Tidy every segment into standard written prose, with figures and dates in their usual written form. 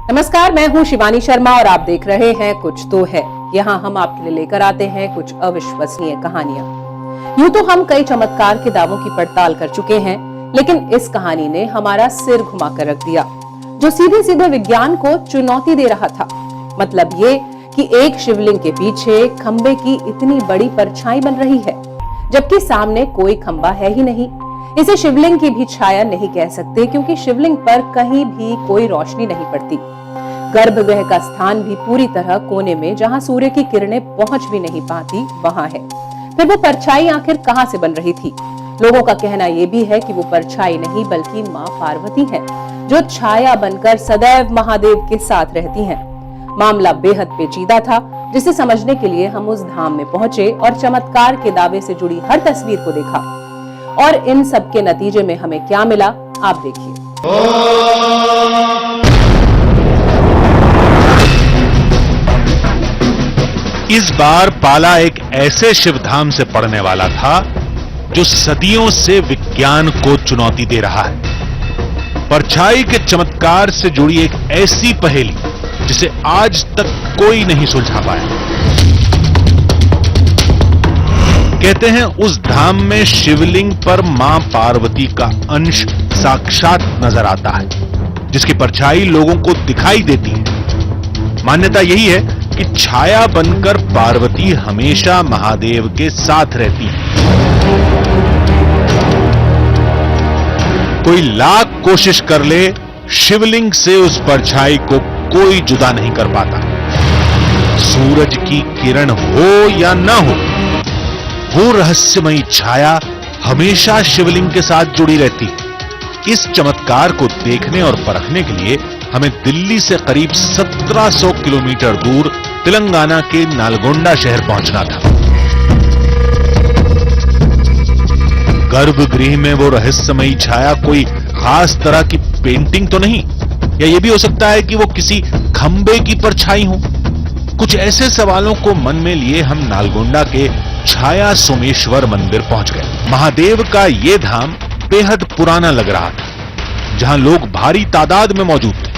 नमस्कार, मैं हूं शिवानी शर्मा और आप देख रहे हैं कुछ तो है। यहाँ हम आपके लिए लेकर आते हैं कुछ अविश्वसनीय कहानियां। यूं तो हम कई चमत्कार के दावों की पड़ताल कर चुके हैं, लेकिन इस कहानी ने हमारा सिर घुमाकर रख दिया, जो सीधे सीधे विज्ञान को चुनौती दे रहा था। मतलब ये कि एक शिवलिंग के पीछे खंबे की इतनी बड़ी परछाई बन रही है, जबकि सामने कोई खंबा है ही नहीं। इसे शिवलिंग की भी छाया नहीं कह सकते, क्योंकि शिवलिंग पर कहीं भी कोई रोशनी नहीं पड़ती। गर्भगृह का स्थान भी पूरी तरह कोने में, जहां सूर्य की किरणें पहुंच भी नहीं पाती, वहां है। फिर वो परछाई आखिर कहां से बन रही थी? लोगों का कहना यह भी है कि वो परछाई नहीं बल्कि मां पार्वती है, जो छाया बनकर सदैव महादेव के साथ रहती हैं। मामला बेहद पेचीदा था, जिसे समझने के लिए हम उस धाम में पहुंचे और चमत्कार के दावे से जुड़ी हर तस्वीर को देखा। और इन सब के नतीजे में हमें क्या मिला, आप देखिए। इस बार पाला एक ऐसे शिवधाम से पड़ने वाला था जो सदियों से विज्ञान को चुनौती दे रहा है। परछाई के चमत्कार से जुड़ी एक ऐसी पहेली जिसे आज तक कोई नहीं सुलझा पाया। कहते हैं उस धाम में शिवलिंग पर मां पार्वती का अंश साक्षात नजर आता है, जिसकी परछाई लोगों को दिखाई देती है। मान्यता यही है कि छाया बनकर पार्वती हमेशा महादेव के साथ रहती है। कोई लाख कोशिश कर ले, शिवलिंग से उस परछाई को कोई जुदा नहीं कर पाता। सूरज की किरण हो या ना हो, वो रहस्यमयी छाया हमेशा शिवलिंग के साथ जुड़ी रहती है। इस चमत्कार को देखने और परखने के लिए हमें दिल्ली से करीब 1700 किलोमीटर दूर तेलंगाना के नालगोंडा शहर पहुंचना था। गर्भगृह में वो रहस्यमयी छाया कोई खास तरह की पेंटिंग तो नहीं, या ये भी हो सकता है कि वो किसी खंबे की परछाई हो। कुछ ऐसे सवालों को मन में लिए हम नालगोंडा के छाया सोमेश्वर मंदिर पहुंच गए। महादेव का यह धाम बेहद पुराना लग रहा था, जहां लोग भारी तादाद में मौजूद थे,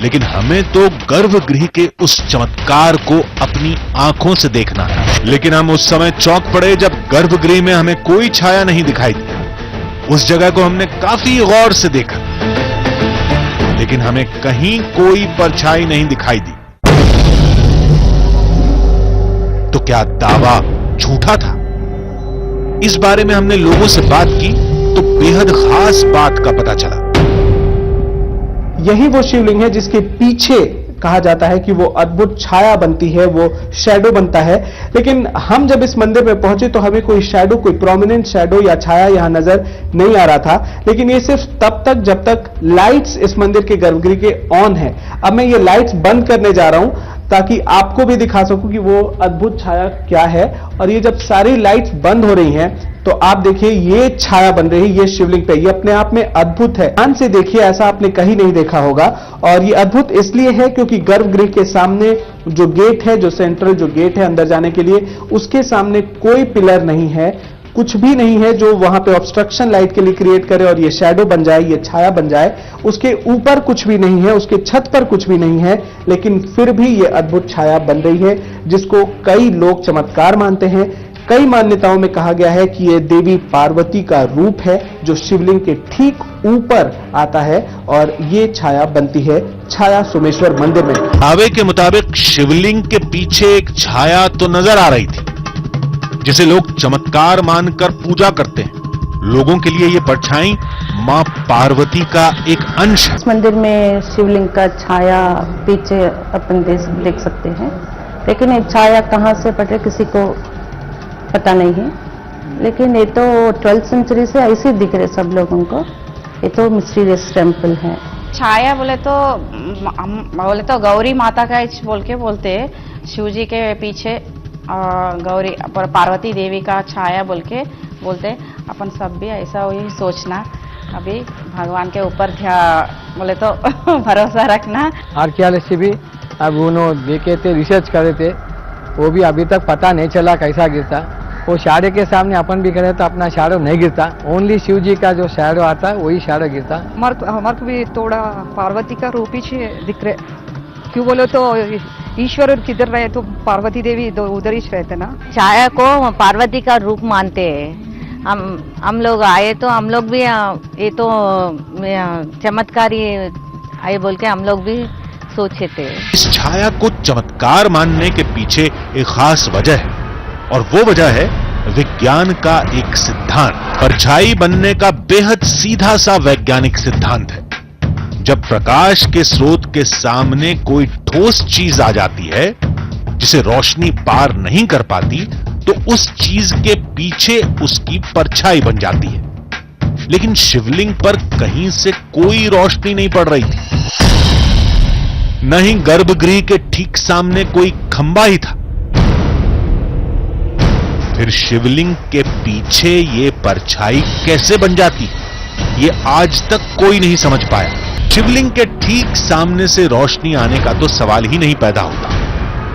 लेकिन हमें तो गर्भगृह के उस चमत्कार को अपनी आंखों से देखना था। लेकिन हम उस समय चौंक पड़े जब गर्भगृह में हमें कोई छाया नहीं दिखाई दी। उस जगह को हमने काफी गौर से देखा, लेकिन हमें कहीं कोई परछाई नहीं दिखाई दी। तो क्या दावा झूठा था? इस बारे में हमने लोगों से बात की तो बेहद खास बात का पता चला। यही वो शिवलिंग है जिसके पीछे कहा जाता है कि वो अद्भुत छाया बनती है, वो शैडो बनता है। लेकिन हम जब इस मंदिर में पहुंचे तो हमें कोई शैडो, कोई प्रोमिनेंट शैडो या छाया यहां नजर नहीं आ रहा था। लेकिन ये सिर्फ तब तक जब तक लाइट्स इस मंदिर के गर्भगृह के ऑन है। अब मैं ये लाइट्स बंद करने जा रहा हूं ताकि आपको भी दिखा सकूं कि वो अद्भुत छाया क्या है। और ये जब सारी लाइट्स बंद हो रही हैं तो आप देखिए ये छाया बन रही है ये शिवलिंग पे। ये अपने आप में अद्भुत है। ध्यान से देखिए, ऐसा आपने कहीं नहीं देखा होगा। और ये अद्भुत इसलिए है क्योंकि गर्भगृह के सामने जो गेट है, जो सेंट्रल जो गेट है अंदर जाने के लिए, उसके सामने कोई पिलर नहीं है, कुछ भी नहीं है जो वहां पे ऑब्स्ट्रक्शन लाइट के लिए क्रिएट करे और ये शैडो बन जाए, ये छाया बन जाए। उसके ऊपर कुछ भी नहीं है, उसके छत पर कुछ भी नहीं है, लेकिन फिर भी ये अद्भुत छाया बन रही है, जिसको कई लोग चमत्कार मानते हैं। कई मान्यताओं में कहा गया है कि ये देवी पार्वती का रूप है जो शिवलिंग के ठीक ऊपर आता है और ये छाया बनती है छाया सोमेश्वर मंदिर में। दावे के मुताबिक शिवलिंग के पीछे एक छाया तो नजर आ रही थी, जिसे लोग चमत्कार मानकर पूजा करते हैं। लोगों के लिए ये परछाई मां पार्वती का एक अंश है। इस मंदिर में शिवलिंग का छाया पीछे अपन देख सकते हैं, लेकिन ये छाया कहां से पड़े किसी को पता नहीं है। लेकिन ये तो 12th सेंचुरी से ऐसे दिख रहे सब लोगों को। ये तो मिस्टीरियस टेम्पल है। छाया बोले तो गौरी माता का बोल के बोलते हैं। शिव जी के पीछे गौरी पार्वती देवी का छाया बोल के बोलते। अपन सब भी ऐसा वही सोचना, अभी भगवान के ऊपर बोले तो भरोसा रखना। आर्कियोलॉजी भी अब उन्होंने देखे थे, रिसर्च करे थे, वो भी अभी तक पता नहीं चला कैसा गिरता। वो शैडो के सामने अपन भी करे तो अपना शैडो नहीं गिरता, ओनली शिव जी का जो शैडो आता है वही शैडो गिरता। हमारे को भी थोड़ा पार्वती का रूप ही दिख रहे। क्यों बोलो तो ईश्वर किधर रहे तो पार्वती देवी उधर ही रहते ना। छाया को पार्वती का रूप मानते हैं। हम लोग आए तो हम लोग भी ये तो चमत्कारी आए बोल के हम लोग भी सोचे थे। इस छाया को चमत्कार मानने के पीछे एक खास वजह है, और वो वजह है विज्ञान का एक सिद्धांत। परछाई बनने का बेहद सीधा सा वैज्ञानिक सिद्धांत है। जब प्रकाश के स्रोत के सामने कोई ठोस चीज आ जाती है जिसे रोशनी पार नहीं कर पाती, तो उस चीज के पीछे उसकी परछाई बन जाती है। लेकिन शिवलिंग पर कहीं से कोई रोशनी नहीं पड़ रही थी, न ही गर्भगृह के ठीक सामने कोई खंबा ही था। फिर शिवलिंग के पीछे ये परछाई कैसे बन जाती, ये आज तक कोई नहीं समझ पाया। शिवलिंग के ठीक सामने से रोशनी आने का तो सवाल ही नहीं पैदा होता,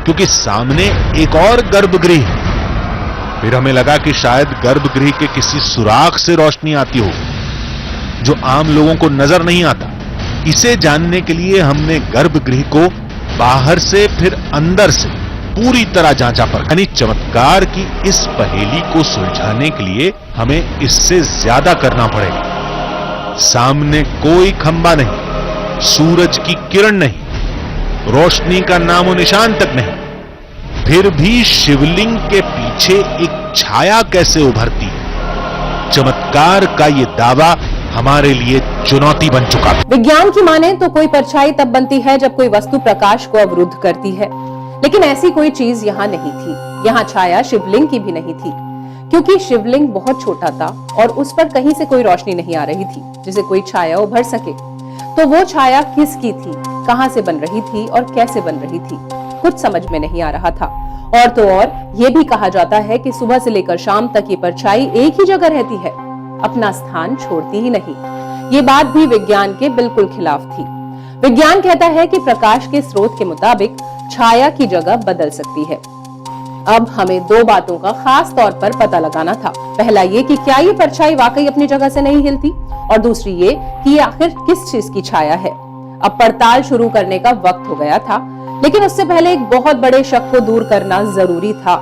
क्योंकि सामने एक और गर्भगृह है। फिर हमें लगा कि शायद गर्भगृह के किसी सुराख से रोशनी आती हो, जो आम लोगों को नजर नहीं आता। इसे जानने के लिए हमने गर्भगृह को बाहर से फिर अंदर से पूरी तरह जांचा परखा। यानी चमत्कार की इस पहेली को सुलझाने के लिए हमें इससे ज्यादा करना पड़ेगा। सामने कोई खंबा नहीं, सूरज की किरण नहीं, रोशनी का नामो निशान तक नहीं। फिर भी शिवलिंग के पीछे एक छाया कैसे उभरती है? चमत्कार का यह दावा हमारे लिए चुनौती बन चुका है। विज्ञान की माने तो कोई परछाई तब बनती है जब कोई वस्तु प्रकाश को अवरुद्ध करती है, लेकिन ऐसी कोई चीज यहाँ नहीं थी। यहाँ छाया शिवलिंग की भी नहीं थी, क्योंकि शिवलिंग बहुत छोटा था और उस पर कहीं से कोई रोशनी नहीं आ रही थी जिसे कोई छाया उभर सके। तो वो छाया किसकी थी, कहां से बन रही थी और कैसे बन रही थी, कुछ समझ में नहीं आ रहा था। और तो और ये भी कहा जाता है कि सुबह से लेकर शाम तक ये परछाई एक ही जगह रहती है, अपना स्थान छोड़ती ही नहीं। ये बात भी विज्ञान के बिल्कुल खिलाफ थी। विज्ञान कहता है कि प्रकाश के स्रोत के मुताबिक छाया की जगह बदल सकती है। अब हमें दो बातों का खास तौर पर पता लगाना था। पहला ये कि क्या ये परछाई वाकई अपनी जगह से नहीं हिलती, और दूसरी ये कि ये आखिर किस चीज की छाया है। अब पड़ताल शुरू करने का वक्त हो गया था, लेकिन उससे पहले एक बहुत बड़े शक को दूर करना जरूरी था,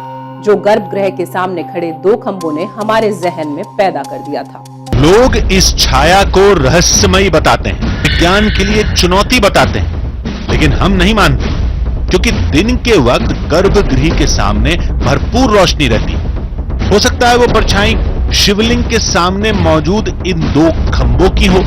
जो गर्भगृह के सामने खड़े दो खंभों ने हमारे जहन में पैदा कर दिया था। लोग इस छाया को रहस्यमयी बताते हैं, विज्ञान के लिए चुनौती बताते हैं, लेकिन हम नहीं मानते, क्योंकि दिन के वक्त गर्भगृह के सामने भरपूर रोशनी रहती। हो सकता है वो परछाई शिवलिंग के सामने मौजूद इन दो खंभों की हो।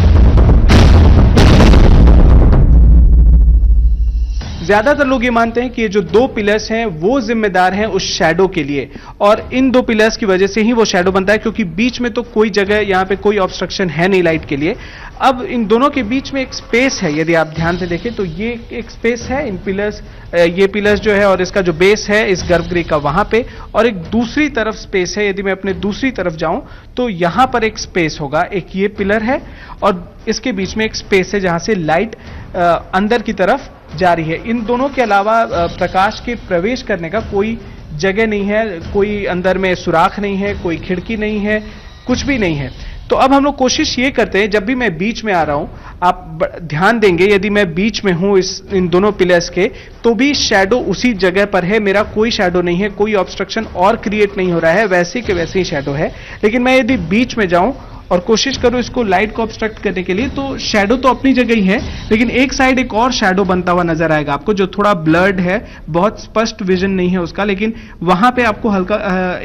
ज्यादातर लोग ये मानते हैं कि ये जो दो पिलर्स हैं वो जिम्मेदार हैं उस शैडो के लिए, और इन दो पिलर्स की वजह से ही वो शैडो बनता है, क्योंकि बीच में तो कोई जगह यहाँ पे कोई ऑब्स्ट्रक्शन है नहीं लाइट के लिए। अब इन दोनों के बीच में एक स्पेस है, यदि आप ध्यान से देखें तो ये एक स्पेस है। इन पिलर्स, ये पिलर्स जो है और इसका जो बेस है इस गर्भगृह का वहां पे, और एक दूसरी तरफ स्पेस है। यदि मैं अपने दूसरी तरफ जाऊं तो यहां पर एक स्पेस होगा, एक ये पिलर है और इसके बीच में एक स्पेस है जहां से लाइट अंदर की तरफ जा रही है। इन दोनों के अलावा प्रकाश के प्रवेश करने का कोई जगह नहीं है, कोई अंदर में सुराख नहीं है, कोई खिड़की नहीं है, कुछ भी नहीं है। तो अब हम लोग कोशिश ये करते हैं, जब भी मैं बीच में आ रहा हूं, आप ध्यान देंगे यदि मैं बीच में हूं इन दोनों पिलर्स के, तो भी शैडो उसी जगह पर है, मेरा कोई शैडो नहीं है, कोई ऑब्स्ट्रक्शन और क्रिएट नहीं हो रहा है, वैसे के वैसे ही शैडो है। लेकिन मैं यदि बीच में जाऊं और कोशिश करूं इसको लाइट को ऑब्स्ट्रक्ट करने के लिए, तो शैडो तो अपनी जगह ही है, लेकिन एक साइड एक और शैडो बनता हुआ नजर आएगा आपको, जो थोड़ा ब्लर्ड है, बहुत स्पष्ट विजन नहीं है उसका, लेकिन वहां पे आपको हल्का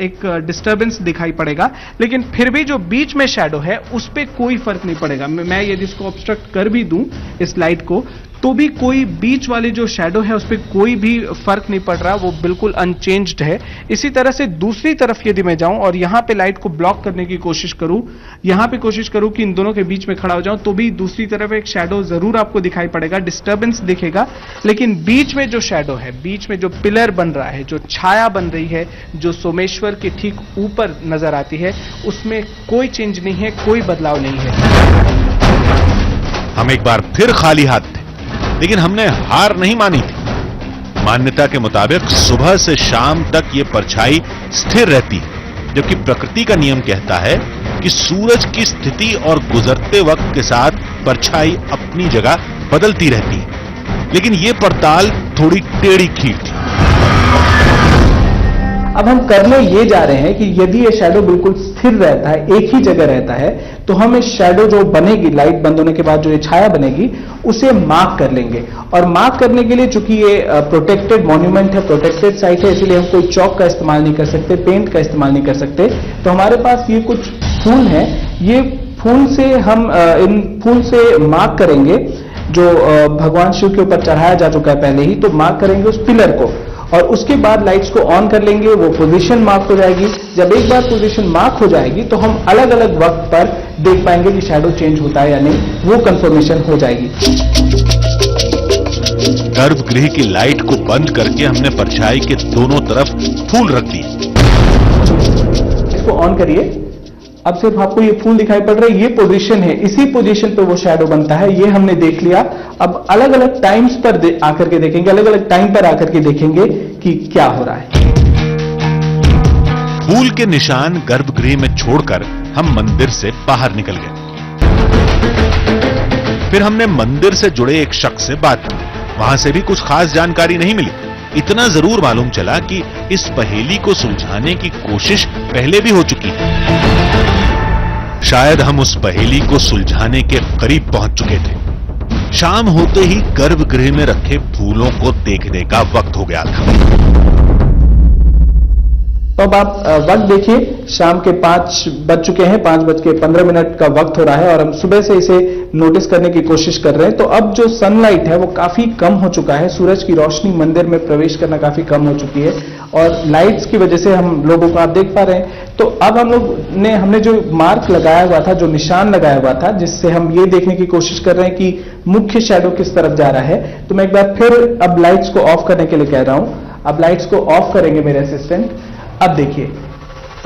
एक डिस्टर्बेंस दिखाई पड़ेगा। लेकिन फिर भी जो बीच में शैडो है उस पर कोई फर्क नहीं पड़ेगा। मैं यदि इसको ऑब्स्ट्रक्ट कर भी दूं इस लाइट को, तो भी कोई बीच वाले जो शैडो है उस पर कोई भी फर्क नहीं पड़ रहा, वो बिल्कुल अनचेंज्ड है। इसी तरह से दूसरी तरफ यदि मैं जाऊं और यहां पे लाइट को ब्लॉक करने की कोशिश करूं, यहां पे कोशिश करूं कि इन दोनों के बीच में खड़ा हो जाऊं, तो भी दूसरी तरफ एक शैडो जरूर आपको दिखाई पड़ेगा, डिस्टर्बेंस दिखेगा। लेकिन बीच में जो शैडो है, बीच में जो पिलर बन रहा है, जो छाया बन रही है, जो सोमेश्वर के ठीक ऊपर नजर आती है, उसमें कोई चेंज नहीं है, कोई बदलाव नहीं है। हम एक बार फिर खाली हाथ थे, लेकिन हमने हार नहीं मानी थी। मान्यता के मुताबिक सुबह से शाम तक ये परछाई स्थिर रहती है, जबकि प्रकृति का नियम कहता है कि सूरज की स्थिति और गुजरते वक्त के साथ परछाई अपनी जगह बदलती रहती है। लेकिन ये पड़ताल थोड़ी टेढ़ी खीर थी। अब हम करने ये जा रहे हैं कि यदि ये शैडो बिल्कुल स्थिर रहता है, एक ही जगह रहता है, तो हम इस शैडो जो बनेगी, लाइट बंद होने के बाद जो ये छाया बनेगी, उसे मार्क कर लेंगे। और मार्क करने के लिए, चूंकि ये प्रोटेक्टेड मॉन्यूमेंट है, प्रोटेक्टेड साइट है, इसलिए हम कोई चौक का इस्तेमाल नहीं कर सकते, पेंट का इस्तेमाल नहीं कर सकते। तो हमारे पास ये कुछ फूल हैं, ये फूल से हम इन फूल से मार्क करेंगे, जो भगवान शिव के ऊपर चढ़ाया जा चुका है पहले ही, तो मार्क करेंगे उस पिलर को, और उसके बाद लाइट्स को ऑन कर लेंगे, वो पोजीशन मार्क हो जाएगी। जब एक बार पोजीशन मार्क हो जाएगी तो हम अलग अलग वक्त पर देख पाएंगे कि शैडो चेंज होता है या नहीं, वो कंफर्मेशन हो जाएगी। गर्भगृह की लाइट को बंद करके हमने परछाई के दोनों तरफ फूल रख दिए। इसको ऑन करिए। अब सिर्फ आपको ये फूल दिखाई पड़ रहा है, ये पोजीशन है, इसी पोजीशन पे वो शैडो बनता है, ये हमने देख लिया। अब अलग अलग टाइम्स पर आकर के देखेंगे, अलग अलग टाइम पर आकर के देखेंगे कि क्या हो रहा है। फूल के निशान गर्भगृह में छोड़कर हम मंदिर से बाहर निकल गए। फिर हमने मंदिर से जुड़े एक शख्स से बात की। वहां से भी कुछ खास जानकारी नहीं मिली। इतना जरूर मालूम चला कि इस पहेली को सुलझाने की कोशिश पहले भी हो चुकी है। शायद हम उस पहेली को सुलझाने के करीब पहुंच चुके थे। शाम होते ही गर्भगृह में रखे फूलों को देखने का वक्त हो गया था। तो अब आप वक्त देखिए, शाम के 5 बज चुके हैं, 5:15 का वक्त हो रहा है, और हम सुबह से इसे नोटिस करने की कोशिश कर रहे हैं। तो अब जो सनलाइट है वो काफी कम हो चुका है, सूरज की रोशनी मंदिर में प्रवेश करना काफी कम हो चुकी है, और लाइट्स की वजह से हम लोगों को आप देख पा रहे हैं। तो अब हमने जो मार्क लगाया हुआ था, जो निशान लगाया हुआ था, जिससे हम ये देखने की कोशिश कर रहे हैं कि मुख्य शैडो किस तरफ जा रहा है, तो मैं एक बार फिर अब लाइट्स को ऑफ करने के लिए कह रहा हूं। अब लाइट्स को ऑफ करेंगे मेरे असिस्टेंट। अब देखिए,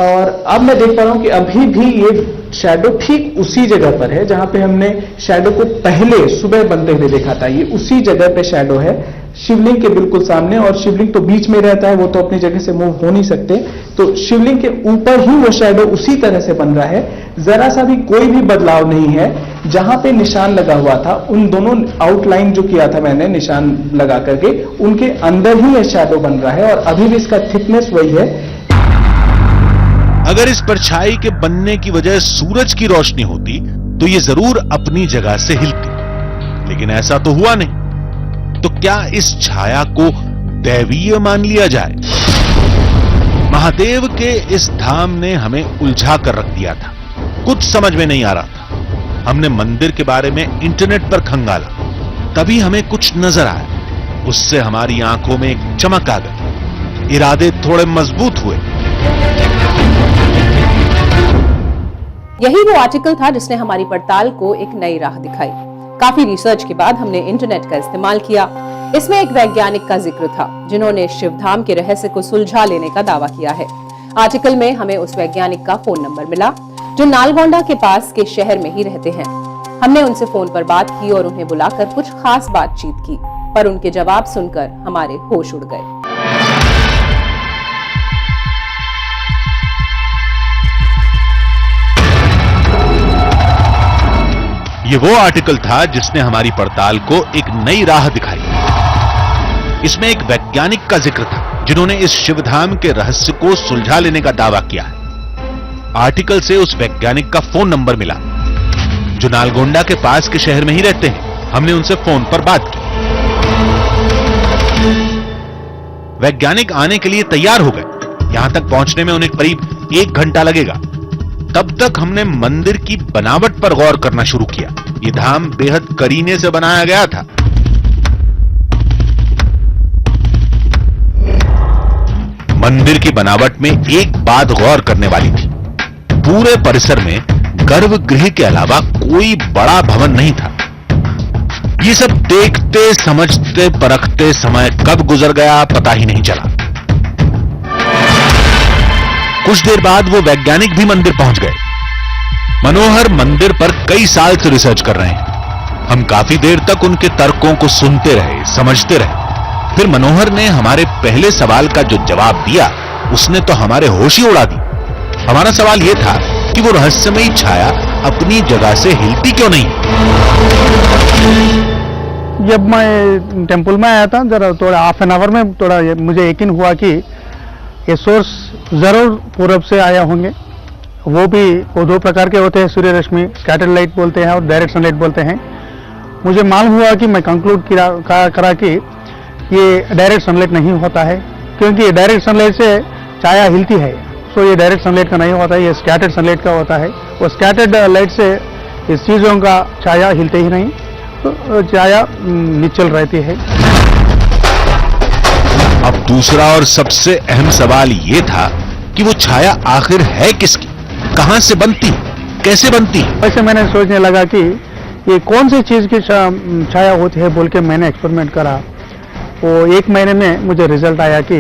और अब मैं देख पा रहा हूं कि अभी भी ये शैडो ठीक उसी जगह पर है जहां पे हमने शैडो को पहले सुबह बनते हुए देखा था। ये उसी जगह पे शैडो है, शिवलिंग के बिल्कुल सामने, और शिवलिंग तो बीच में रहता है, वो तो अपनी जगह से मूव हो नहीं सकते। तो शिवलिंग के ऊपर ही वो शैडो उसी तरह से बन रहा है, जरा सा भी कोई भी बदलाव नहीं है। जहां पे निशान लगा हुआ था, उन दोनों आउटलाइन जो किया था मैंने निशान लगा करके, उनके अंदर ही ये शैडो बन रहा है, और अभी भी इसका थिकनेस वही है। अगर इस परछाई के बनने की वजह सूरज की रोशनी होती तो ये जरूर अपनी जगह से हिलती, लेकिन ऐसा तो हुआ नहीं। तो क्या इस छाया को दैवीय मान लिया जाए? महादेव के इस धाम ने हमें उलझा कर रख दिया था, कुछ समझ में नहीं आ रहा था। हमने मंदिर के बारे में इंटरनेट पर खंगाला, तभी हमें कुछ नजर आया। उससे हमारी आंखों में एक चमक आ गई, इरादे थोड़े मजबूत हुए। यही वो आर्टिकल था जिसने हमारी पड़ताल को एक नई राह दिखाई। काफी रिसर्च के बाद हमने इंटरनेट का इस्तेमाल किया। इसमें एक वैज्ञानिक का जिक्र था जिन्होंने शिवधाम के रहस्य को सुलझा लेने का दावा किया है। आर्टिकल में हमें उस वैज्ञानिक का फोन नंबर मिला जो नालगोंडा के पास के शहर में ही रहते हैं। हमने उनसे फोन पर बात की और उन्हें बुलाकर कुछ खास बातचीत की, पर उनके जवाब सुनकर हमारे होश उड़ गए। ये वो आर्टिकल था जिसने हमारी पड़ताल को एक नई राह दिखाई। इसमें एक वैज्ञानिक का जिक्र था जिन्होंने इस शिवधाम के रहस्य को सुलझा लेने का दावा किया है। आर्टिकल से उस वैज्ञानिक का फोन नंबर मिला जो नालगोंडा के पास के शहर में ही रहते हैं। हमने उनसे फोन पर बात की। वैज्ञानिक आने के लिए तैयार हो गए। यहां तक पहुंचने में उन्हें करीब 1 घंटा लगेगा। तब तक हमने मंदिर की बनावट पर गौर करना शुरू किया। यह धाम बेहद करीने से बनाया गया था। मंदिर की बनावट में एक बात गौर करने वाली थी। पूरे परिसर में गर्भगृह के अलावा कोई बड़ा भवन नहीं था। ये सब देखते समझते परखते समय कब गुजर गया पता ही नहीं चला। कुछ देर बाद वो वैज्ञानिक भी मंदिर पहुंच गए। मनोहर मंदिर पर कई साल से रिसर्च कर रहे हैं। हम काफी देर तक उनके तर्कों को सुनते रहे, समझते रहे। फिर मनोहर ने हमारे पहले सवाल का जो जवाब दिया उसने तो हमारे होश ही उड़ा दी। हमारा सवाल यह था कि वो रहस्यमयी छाया अपनी जगह से हिलती क्यों नहीं। जब मैं टेंपल में आया था जरा थोड़ा हाफ एन आवर में थोड़ा मुझे यकीन हुआ कि ये सोर्स जरूर पूरब से आया होंगे। वो दो प्रकार के होते हैं, सूर्य रश्मि स्कैटर्ड लाइट बोलते हैं और डायरेक्ट सनलाइट बोलते हैं। मुझे मालूम हुआ कि मैं कंक्लूड करा कि ये डायरेक्ट सनलाइट नहीं होता है, क्योंकि डायरेक्ट सनलाइट से छाया हिलती है। सो ये डायरेक्ट सनलाइट का नहीं होता है, ये स्कैटर्ड सनलाइट का होता है। वो स्कैटर्ड लाइट से इस चीज़ों का छाया हिलते ही नहीं, तो छाया निश्चल रहती है। अब दूसरा और सबसे अहम सवाल ये था कि वो छाया आखिर है किसकी, कहां से बनती, कैसे बनती। वैसे मैंने सोचने लगा कि ये कौन सी चीज़ की छाया होती है बोल के मैंने एक्सपेरिमेंट करा। वो 1 महीने में मुझे रिजल्ट आया कि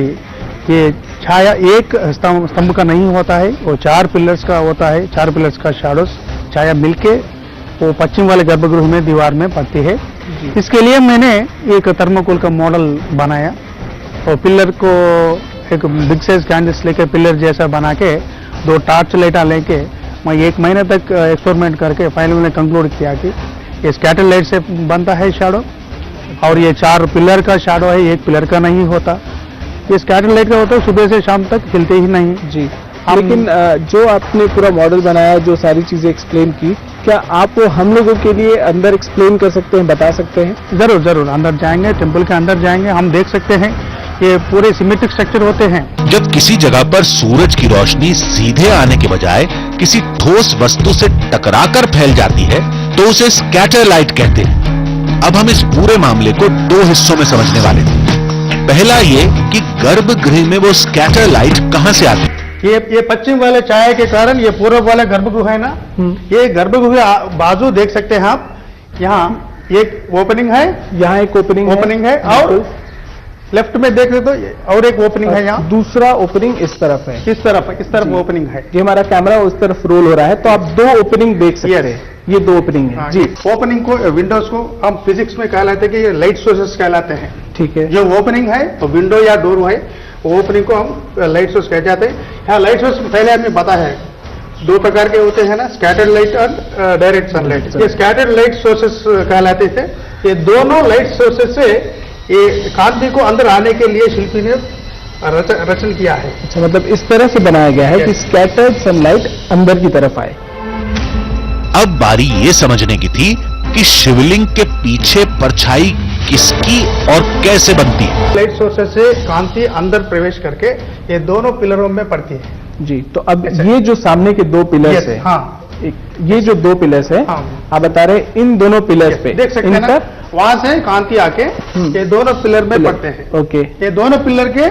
ये छाया एक स्तंभ का नहीं होता है, वो 4 पिलर्स का होता है। 4 पिलर्स का शैडोज छाया मिलके वो पश्चिम वाले गर्भगृह में दीवार में पड़ती है। इसके लिए मैंने एक थर्मोकोल का मॉडल बनाया और पिलर को एक बिग साइज कैंडल्स लेके पिलर जैसा बना के 2 टॉर्च लाइटा लेके मैं 1 महीने तक एक्सपेरिमेंट करके फाइनल मैंने कंक्लूड किया कि ये स्कैटर लाइट से बनता है शैडो और ये 4 पिलर का शैडो है, 1 पिलर का नहीं होता। ये स्कैटर लाइट का होता है, सुबह से शाम तक हिलते ही नहीं। जी, लेकिन जो आपने पूरा मॉडल बनाया, जो सारी चीजें एक्सप्लेन की, क्या आप वो हम लोगों के लिए अंदर एक्सप्लेन कर सकते हैं, बता सकते हैं? जरूर जरूर, अंदर जाएंगे, टेम्पल के अंदर जाएंगे, हम देख सकते हैं ये पूरे सिमेट्रिक स्ट्रक्चर होते हैं। जब किसी जगह पर सूरज की रोशनी सीधे आने के बजाय किसी ठोस वस्तु से टकराकर फैल जाती है तो उसे स्कैटर लाइट कहते हैं। अब हम इस पूरे मामले को 2 हिस्सों में समझने वाले हैं। पहला ये कि गर्भगृह में वो स्कैटर लाइट कहां से आती है। ये पश्चिम वाले छाया के कारण ये पूर्व वाला गर्भगृह है ना, ये गर्भगृह बाजू देख सकते हैं आप। यहाँ एक ओपनिंग है, यहाँ एक ओपनिंग है और लेफ्ट में देख रहे तो और एक ओपनिंग है। यहाँ दूसरा ओपनिंग इस तरफ है, इस तरफ ओपनिंग है। ये हमारा कैमरा उस तरफ रोल हो रहा है, तो आप 2 ओपनिंग देख सकते हैं। ये 2 ओपनिंग है। जी, ओपनिंग को, विंडोज को हम फिजिक्स में कहलाते हैं कि ये लाइट सोर्सेस कहलाते हैं। ठीक है, जो ओपनिंग है तो विंडो या डोर है, ओपनिंग को हम लाइट सोर्स कह जाते हैं। यहाँ लाइट सोर्स पहले हमें पता है 2 प्रकार के होते हैं ना, स्कैटर्ड लाइट और डायरेक्ट सनलाइट। ये स्कैटर्ड लाइट सोर्सेस कहलाते थे। ये दोनों लाइट सोर्सेस से ये कांति को अंदर आने के लिए शिल्पी ने रचन किया है। अच्छा, मतलब इस तरह से बनाया गया है कि स्कैटर्ड सनलाइट अंदर की तरफ आए। अब बारी ये समझने की थी कि शिवलिंग के पीछे परछाई किसकी और कैसे बनती है। लाइट सोर्सेस से कांति अंदर प्रवेश करके ये दोनों पिलरों में पड़ती है। जी, तो अब ये जो सामने के 2 पिलर्स है, हाँ, ये जो 2 पिलर्स है, हाँ, आप बता रहे इन दोनों पिलर्स पे देख सकते हैं ना, वहां से कांति आके ये दोनों पिलर में पड़ते हैं। ओके, ये दोनों पिलर के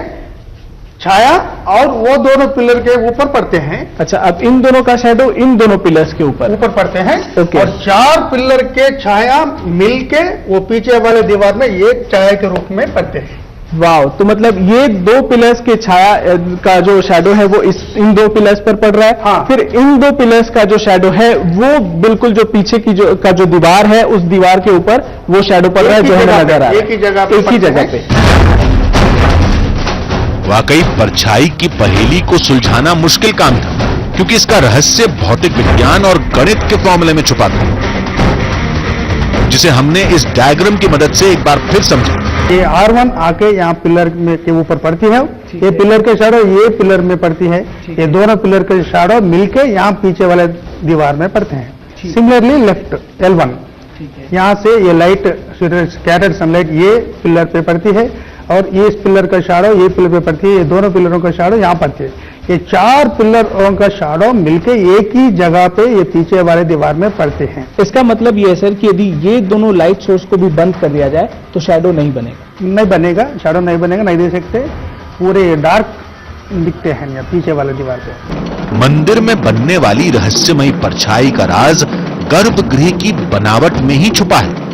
छाया और वो दोनों पिलर के ऊपर पड़ते हैं। अच्छा, अब इन दोनों का शैडो इन दोनों पिलर्स के ऊपर पड़ते हैं। ओके, और 4 पिलर के छाया मिलके वो पीछे वाले दीवार में एक छाया के रूप में पड़ते हैं। वाह, तो मतलब ये 2 पिलर्स के छाया का जो शैडो है वो इन 2 पिलर्स पर पड़ रहा है। हाँ। फिर इन 2 पिलर्स का जो शैडो है वो बिल्कुल जो पीछे की जो दीवार है उस दीवार के ऊपर वो शैडो पड़ रहा है, जो हमें नजर आ रहा है। एक ही जगह पे वाकई परछाई की पहेली को सुलझाना मुश्किल काम था, क्योंकि इसका रहस्य भौतिक विज्ञान और गणित के फॉर्मूले में छुपा था, जिसे हमने इस डायग्राम की मदद से एक बार फिर समझा। ये R1 आके यहाँ पिलर में के ऊपर पड़ती है, ये पिलर के शैडो ये पिलर में पड़ती है, ये दोनों पिलर के शैडो मिलके यहाँ पीछे वाले दीवार में पड़ते हैं। सिमिलरली लेफ्ट L1, यहाँ से ये लाइट स्कैटर्ड सनलाइट ये पिलर पे पड़ती है और ये इस पिलर का शैडो ये पिलर पे पड़ती है, ये दोनों पिलरों का शैडो यहाँ पड़ती है। ये 4 पिलरों का शैडो मिलके एक ही जगह पे ये पीछे वाले दीवार में पड़ते हैं। इसका मतलब ये है सर कि यदि ये दोनों लाइट सोर्स को भी बंद कर दिया जाए तो शैडो नहीं बनेगा? नहीं बनेगा, शैडो नहीं बनेगा, नहीं दे सकते, पूरे डार्क दिखते हैं यहाँ पीछे वाले दीवार पे। मंदिर में बनने वाली रहस्यमयी परछाई का राज गर्भगृह की बनावट में ही छुपा है।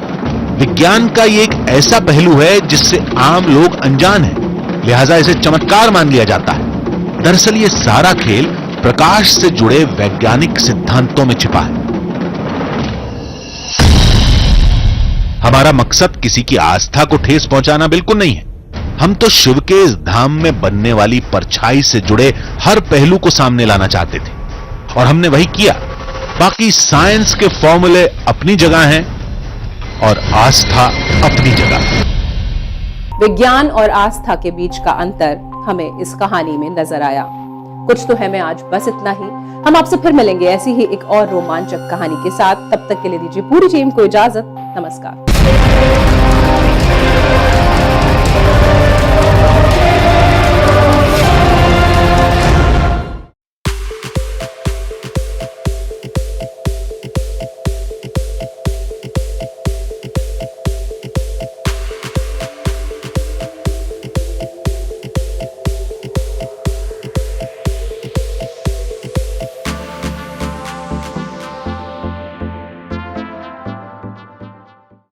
विज्ञान का ये एक ऐसा पहलू है जिससे आम लोग अनजान हैं, लिहाजा इसे चमत्कार मान लिया जाता है। दरअसल ये सारा खेल प्रकाश से जुड़े वैज्ञानिक सिद्धांतों में छिपा है। हमारा मकसद किसी की आस्था को ठेस पहुंचाना बिल्कुल नहीं है। हम तो शिव के इस धाम में बनने वाली परछाई से जुड़े हर पहलू को सामने लाना चाहते थे और हमने वही किया। बाकी साइंस के फॉर्मूले अपनी जगह हैं, और आस्था अपनी जगह। विज्ञान और आस्था के बीच का अंतर हमें इस कहानी में नजर आया। कुछ तो है में आज बस इतना ही। हम आपसे फिर मिलेंगे ऐसी ही एक और रोमांचक कहानी के साथ। तब तक के लिए दीजिए पूरी टीम को इजाजत। नमस्कार।